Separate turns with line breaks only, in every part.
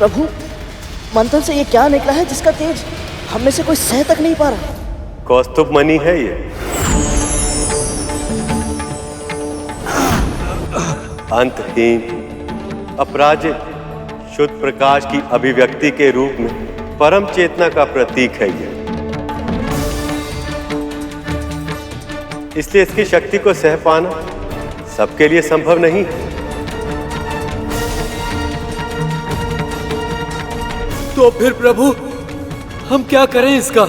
प्रभु, मंथन से ये क्या निकला है जिसका तेज हम में से कोई सह तक नहीं पा रहा?
कौस्तुभ मणि है ये। अंतहीन, अपराजित, शुद्ध प्रकाश की अभिव्यक्ति के रूप में परम चेतना का प्रतीक है ये। इसलिए इसकी शक्ति को सह पाना सबके लिए संभव नहीं है।
तो फिर प्रभु, हम क्या करें इसका?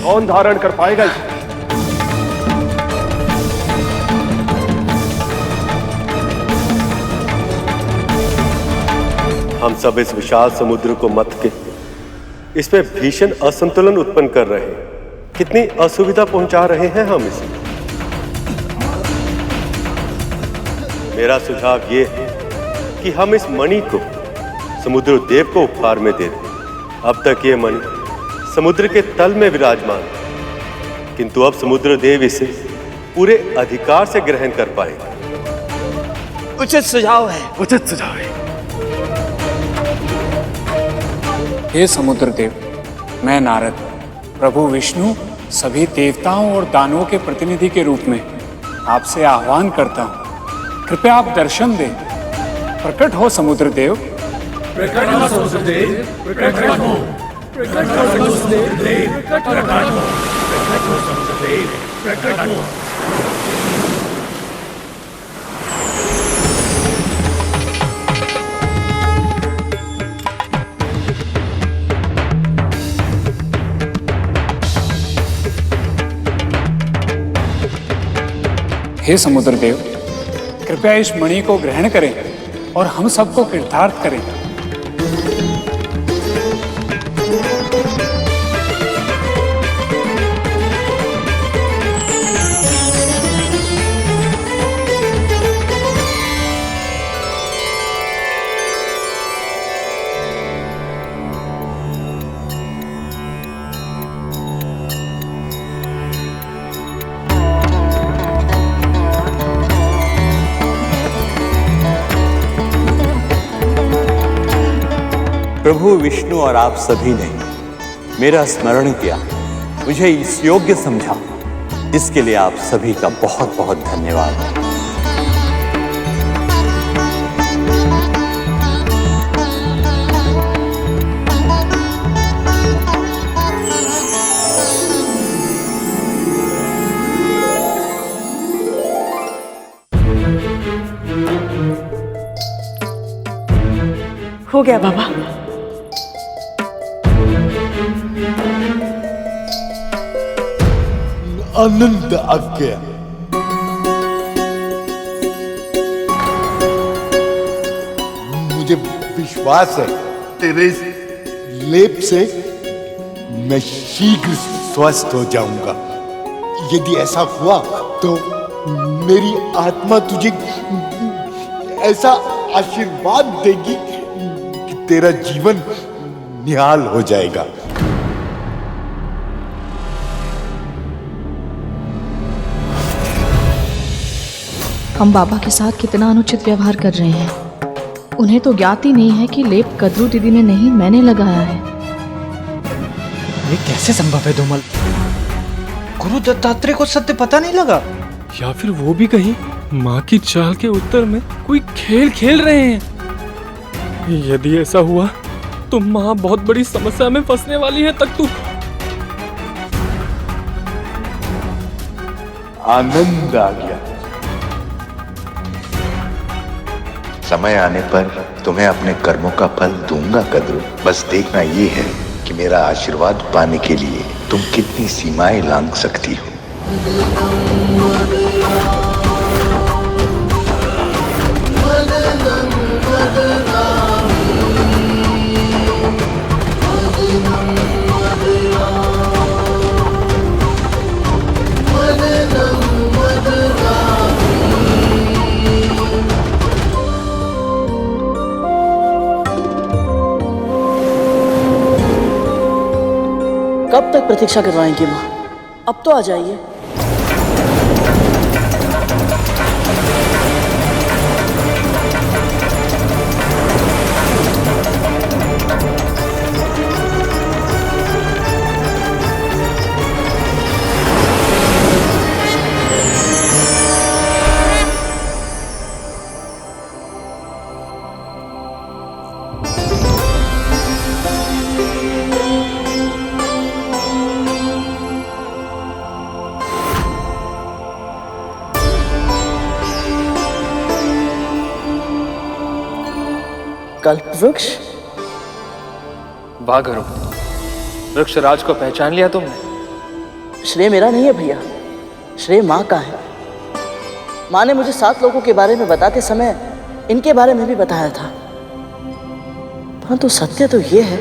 कौन धारण कर पाएगा इसे?
हम सब इस विशाल समुद्र को मथ के इसमें भीषण असंतुलन उत्पन्न कर रहे हैं। कितनी असुविधा पहुंचा रहे हैं हम इसे। मेरा सुझाव ये है कि हम इस मणि को समुद्र देव को उपहार में दे दें। अब तक ये मणि समुद्र के तल में विराजमान, किंतु अब समुद्र देव इसे पूरे अधिकार से ग्रहण कर पाएगा।
उचित सुझाव है।
उचित सुझाव है।
हे समुद्र देव, मैं नारद, प्रभु विष्णु सभी देवताओं और दानवों के प्रतिनिधि के रूप में आपसे आह्वान करता हूँ। कृपया आप दर्शन दें। प्रकट हो समुद्र देव।
प्रकट हो समुद्र देव, प्रकट हो। प्रकट हो समुद्र देव, प्रकट हो। प्रकट हो समुद्र देव, प्रकट हो।
हे समुद्र देव, कृपया इस मणि को ग्रहण करें और हम सबको कृतार्थ करें।
प्रभु विष्णु और आप सभी ने मेरा स्मरण किया, मुझे इस योग्य समझा, इसके लिए आप सभी का बहुत बहुत धन्यवाद।
हो गया बाबा।
आनंद आ गया। मुझे विश्वास है तेरे इस लेप से मैं शीघ्र स्वस्थ हो जाऊंगा। यदि ऐसा हुआ तो मेरी आत्मा तुझे ऐसा आशीर्वाद देगी कि तेरा जीवन निहाल हो जाएगा।
हम बाबा के साथ कितना अनुचित व्यवहार कर रहे हैं। उन्हें तो ज्ञात ही नहीं है कि लेप कद्रू दीदी ने नहीं, मैंने लगाया है।
ये कैसे संभव है धूमल? गुरु दत्तात्रेय को सत्य पता नहीं लगा?
या फिर वो भी कहीं माँ की चाल के उत्तर में कोई खेल खेल रहे हैं? यदि ऐसा हुआ तो माँ बहुत बड़ी समस्या में फंसने वाली है। तक तू
आनंद आ गया।
समय आने पर तुम्हें अपने कर्मों का फल दूंगा कद्रू। बस देखना ये है कि मेरा आशीर्वाद पाने के लिए तुम कितनी सीमाएं लांघ सकती हो।
कब तक प्रतीक्षा करवाएंगी माँ? अब तो आ जाइए। कल्पवृक्ष?
वाह गुरु, वृक्षराज को पहचान लिया तुमने?
श्रेय मेरा नहीं है भैया, श्रेय माँ का है। माँ ने मुझे 7 लोगों के बारे में बताते समय इनके बारे में भी बताया था। परंतु सत्य तो ये है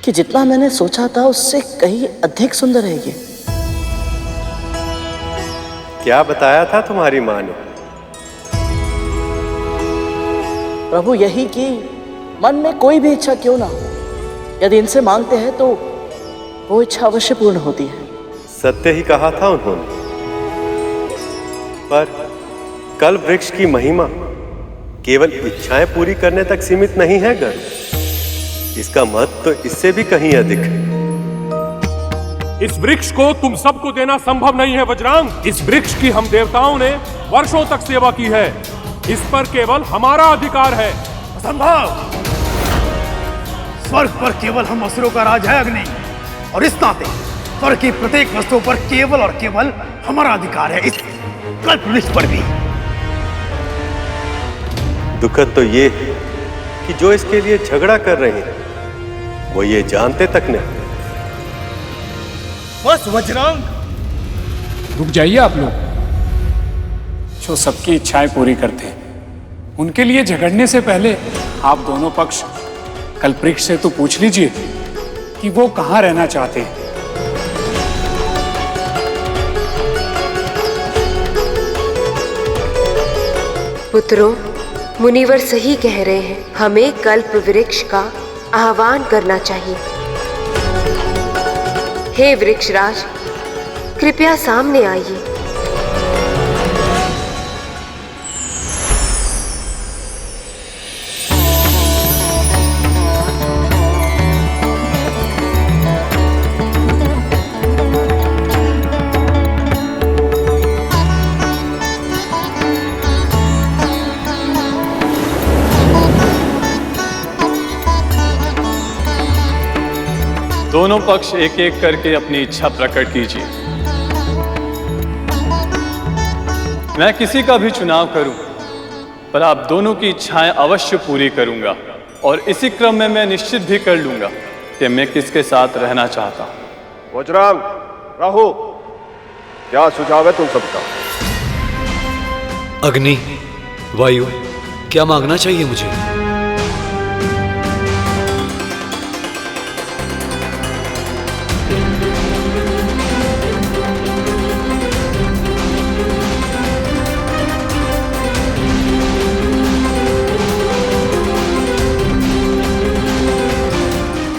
कि जितना मैंने सोचा था उससे कहीं अधिक सुंदर है ये।
क्या बताया था तुम्हारी माँ ने?
प्रभु यही कि मन में कोई भी इच्छा क्यों ना हो, यदि इनसे मांगते हैं तो वो इच्छा अवश्य पूर्ण होती है।
सत्य ही कहा था उन्होंने। पर कल्प वृक्ष की महिमा केवल इच्छाएं पूरी करने तक सीमित नहीं है गरुड़, इसका महत्व तो इससे भी कहीं अधिक है।
इस वृक्ष को तुम सबको देना संभव नहीं है वज्रांग। इस वृक्ष की हम देवताओं ने वर्षों तक सेवा की है, इस पर केवल हमारा अधिकार है।
असंभव! स्वर्ग पर केवल हम असुरों का राज है अग्नि, और इस नाते स्वर्ग की प्रत्येक वस्तु पर केवल और केवल हमारा अधिकार है, इस कल्प वृक्ष पर भी।
दुखद तो ये है कि जो इसके लिए झगड़ा कर रहे हैं वो ये जानते तक नहीं।
बस वज्रांग,
रुक जाइए आप लोग। जो सबकी इच्छाएं पूरी करते हैं उनके लिए झगड़ने से पहले आप दोनों पक्ष कल्पवृक्ष से तो पूछ लीजिए कि वो कहां रहना चाहते हैं।
पुत्रों, मुनिवर सही कह रहे हैं, हमें कल्प वृक्ष का आह्वान करना चाहिए। हे वृक्षराज, कृपया सामने आइए।
दोनों पक्ष एक एक करके अपनी इच्छा प्रकट कीजिए। मैं किसी का भी चुनाव करूं, पर आप दोनों की इच्छाएं अवश्य पूरी करूंगा, और इसी क्रम में मैं निश्चित भी कर लूंगा कि मैं किसके साथ रहना चाहता हूं।
वज्रांग, राहु, क्या सुझाव है तुम सबका?
अग्नि, वायु, क्या मांगना चाहिए मुझे?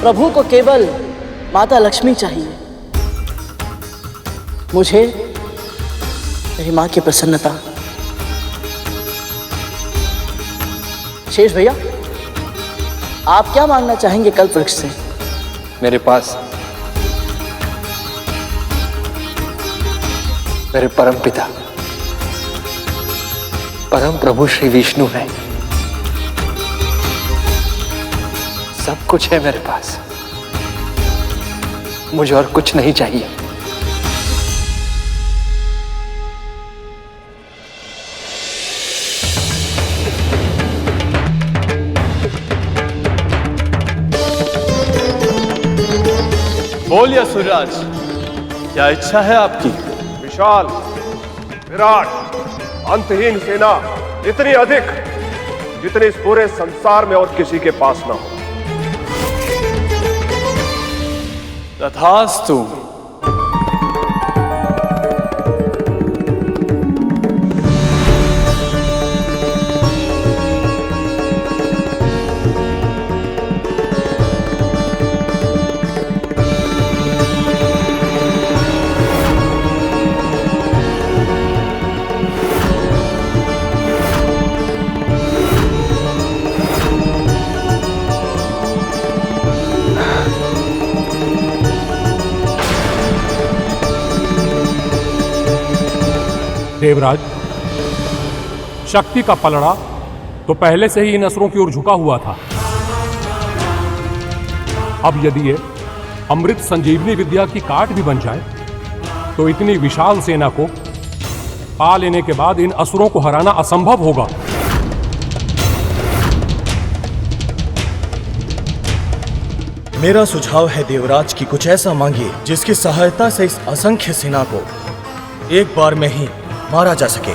प्रभु को केवल माता लक्ष्मी चाहिए, मुझे मेरी माँ की प्रसन्नता। शेष भैया, आप क्या मांगना चाहेंगे कल्प वृक्ष से?
मेरे पास मेरे परम पिता, परम प्रभु श्री विष्णु है। सब कुछ है मेरे पास, मुझे और कुछ नहीं चाहिए।
बोलिए असुरराज, क्या इच्छा है आपकी?
विशाल, विराट, अंतहीन सेना, इतनी अधिक जितनी इस पूरे संसार में और किसी के पास ना हो।
तथास्तु।
देवराज, शक्ति का पलड़ा तो पहले से ही इन असुरों की ओर झुका हुआ था। अब यदि ये अमृत संजीवनी विद्या की काट भी बन जाए तो इतनी विशाल सेना को पा लेने के बाद इन असुरों को हराना असंभव होगा।
मेरा सुझाव है देवराज की कुछ ऐसा मांगिए जिसकी सहायता से इस असंख्य सेना को एक बार में ही मारा जा सके।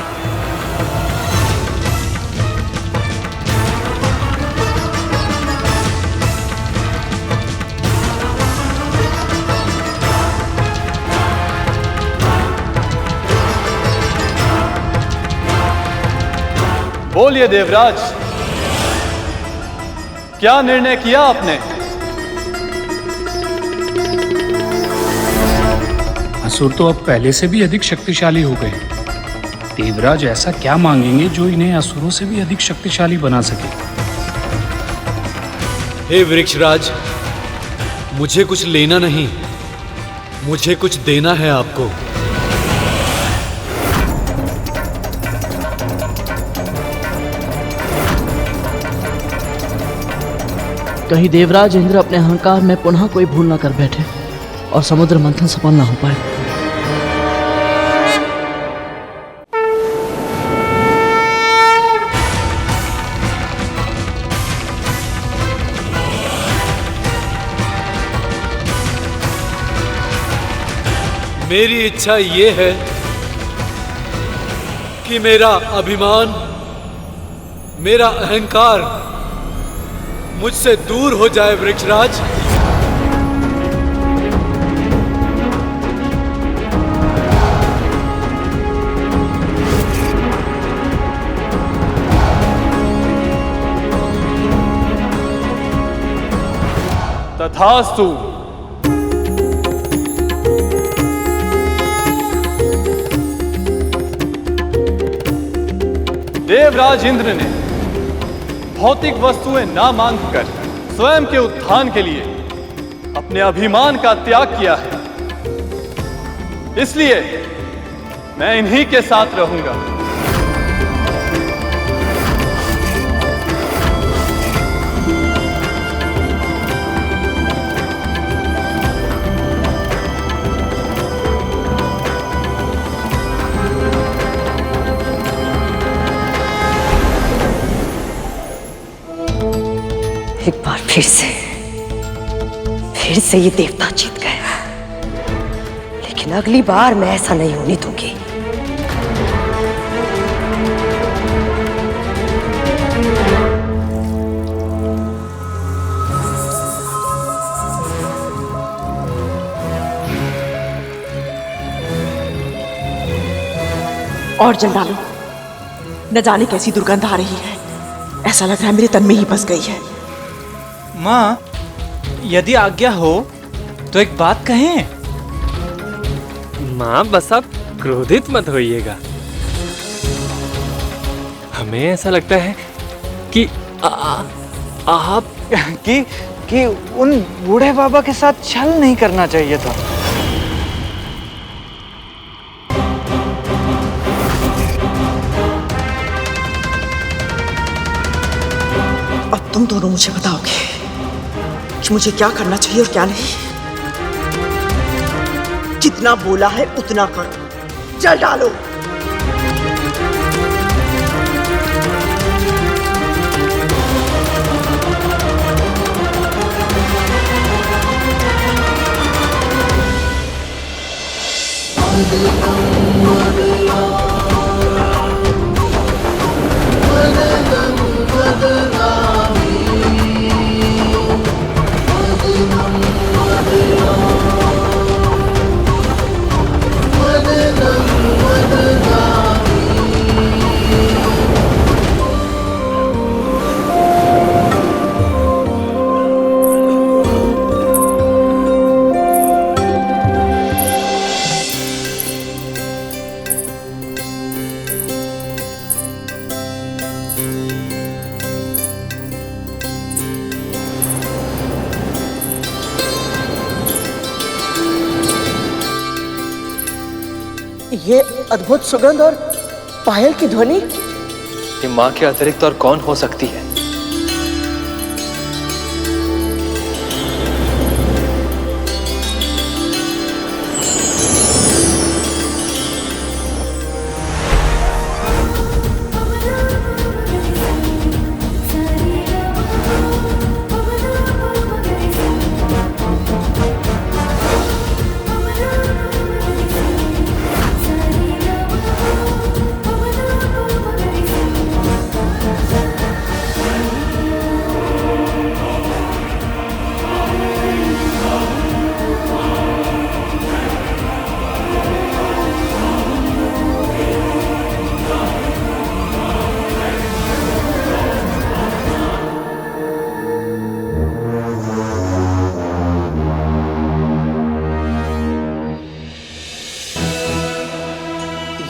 बोलिए देवराज, क्या निर्णय किया आपने?
असुर तो अब पहले से भी अधिक शक्तिशाली हो गए। देवराज ऐसा क्या मांगेंगे जो इन्हें असुरों से भी अधिक शक्तिशाली बना सके?
हे वृक्षराज, मुझे कुछ लेना नहीं, मुझे कुछ देना है आपको।
कहीं देवराज इंद्र अपने अहंकार में पुनः कोई भूल न कर बैठे और समुद्र मंथन सफल न हो पाए।
मेरी इच्छा ये है कि मेरा अभिमान, मेरा अहंकार मुझसे दूर हो जाए वृक्षराज।
तथास्तु। देवराज इंद्र ने भौतिक वस्तुएं ना मांगकर स्वयं के उत्थान के लिए अपने अभिमान का त्याग किया है, इसलिए मैं इन्हीं के साथ रहूंगा।
एक बार फिर से ये देवता जीत गया, लेकिन अगली बार मैं ऐसा नहीं होने दूंगी।
और जल डालो, न जाने कैसी दुर्गंध आ रही है। ऐसा लग रहा है मेरे तन में ही बस गई है।
माँ, यदि आज्ञा हो तो एक बात कहें?
माँ, बस आप क्रोधित मत होइएगा। हमें ऐसा लगता है कि आप
कि उन बूढ़े बाबा के साथ छल नहीं करना चाहिए था।
अब तुम दोनों मुझे बताओगे कि मुझे क्या करना चाहिए और क्या नहीं। जितना बोला है उतना करो, जल डालो। ये अद्भुत सुगंध और पायल की ध्वनि,
ये माँ के अतिरिक्त और कौन हो सकती है?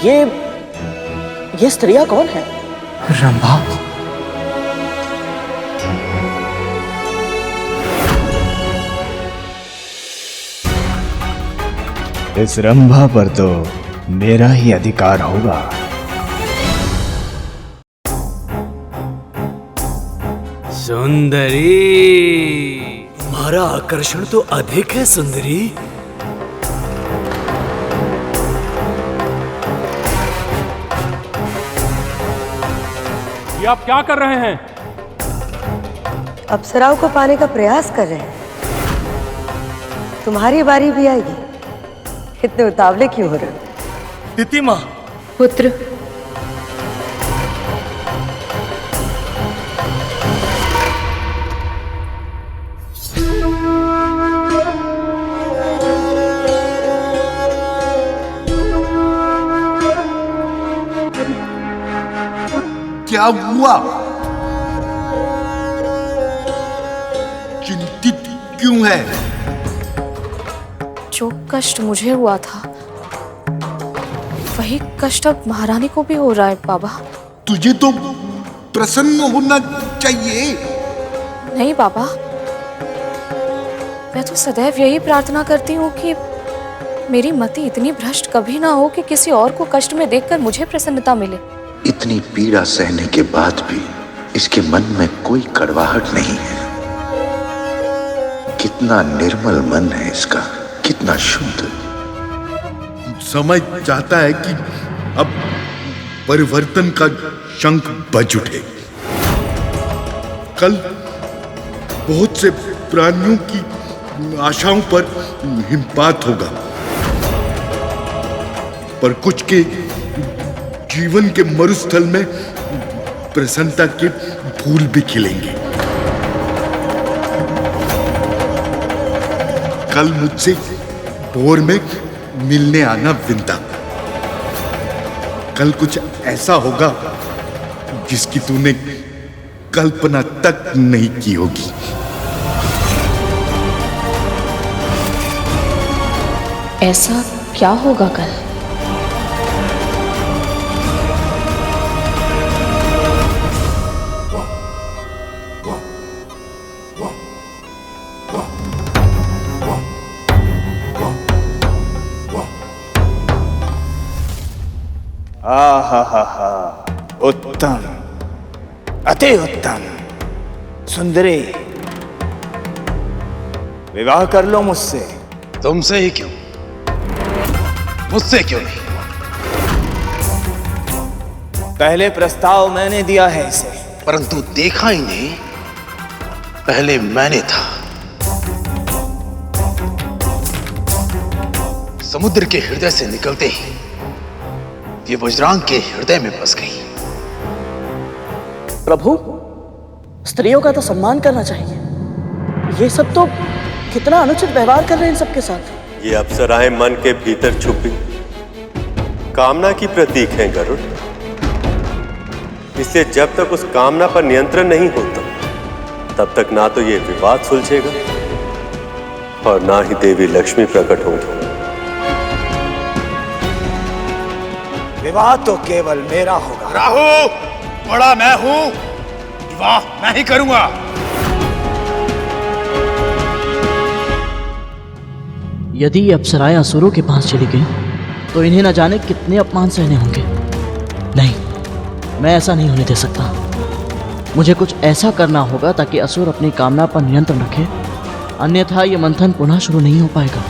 ये स्त्रियां कौन है?
रंभा।
इस रंभा पर तो मेरा ही अधिकार होगा।
सुंदरी, तुम्हारा आकर्षण तो अधिक है सुंदरी।
ये आप क्या कर रहे हैं?
अप्सराओं को पाने का प्रयास कर रहे हैं। तुम्हारी बारी भी आएगी। इतने उतावले क्यों हो रहे हो?
तिथि माँ।
पुत्र,
क्या हुआ? चिंतित क्यों है?
जो कष्ट मुझे हुआ था वही कष्ट अब महारानी को भी हो रहा है बाबा।
तुझे तो प्रसन्न होना चाहिए।
नहीं बाबा, मैं तो सदैव यही प्रार्थना करती हूँ कि मेरी मति इतनी भ्रष्ट कभी ना हो कि किसी और को कष्ट में देखकर मुझे प्रसन्नता मिले।
इतनी पीड़ा सहने के बाद भी इसके मन में कोई कड़वाहट नहीं है। कितना निर्मल मन है इसका, कितना शुद्ध।
समझ चाहता है कि अब परिवर्तन का शंख बज उठे। कल बहुत से प्राणियों की आशाओं पर हिमपात होगा, पर कुछ के जीवन के मरुस्थल में प्रसन्नता के फूल भी खिलेंगे। कल मुझसे भोर में मिलने आना विंदा। कल कुछ ऐसा होगा जिसकी तूने कल्पना तक नहीं की होगी।
ऐसा क्या होगा कल?
आहा, उत्तम, अति उत्तम। सुंदरी, विवाह कर लो मुझसे।
तुमसे ही क्यों, मुझसे क्यों नहीं?
पहले प्रस्ताव मैंने दिया है इसे,
परंतु देखा ही नहीं, पहले मैंने था। समुद्र के हृदय से निकलते ही ये वज्रांग के हृदय में बस गई।
प्रभु, स्त्रियों का तो सम्मान करना चाहिए। ये सब तो कितना अनुचित व्यवहार कर रहे हैं इन सबके साथ।
ये अप्सराएं मन के भीतर छुपी कामना की प्रतीक हैं गरुड़। इससे जब तक उस कामना पर नियंत्रण नहीं होता तब तक ना तो ये विवाद सुलझेगा और ना ही देवी लक्ष्मी प्रकट होगी।
विवाह तो केवल मेरा होगा।
राहु, बड़ा मैं हूं, विवाह मैं ही करूंगा।
यदि ये अप्सराएं असुरों के पास चली गई तो इन्हें न जाने कितने अपमान सहने होंगे। नहीं, मैं ऐसा नहीं होने दे सकता। मुझे कुछ ऐसा करना होगा ताकि असुर अपनी कामना पर नियंत्रण रखे, अन्यथा ये मंथन पुनः शुरू नहीं हो पाएगा।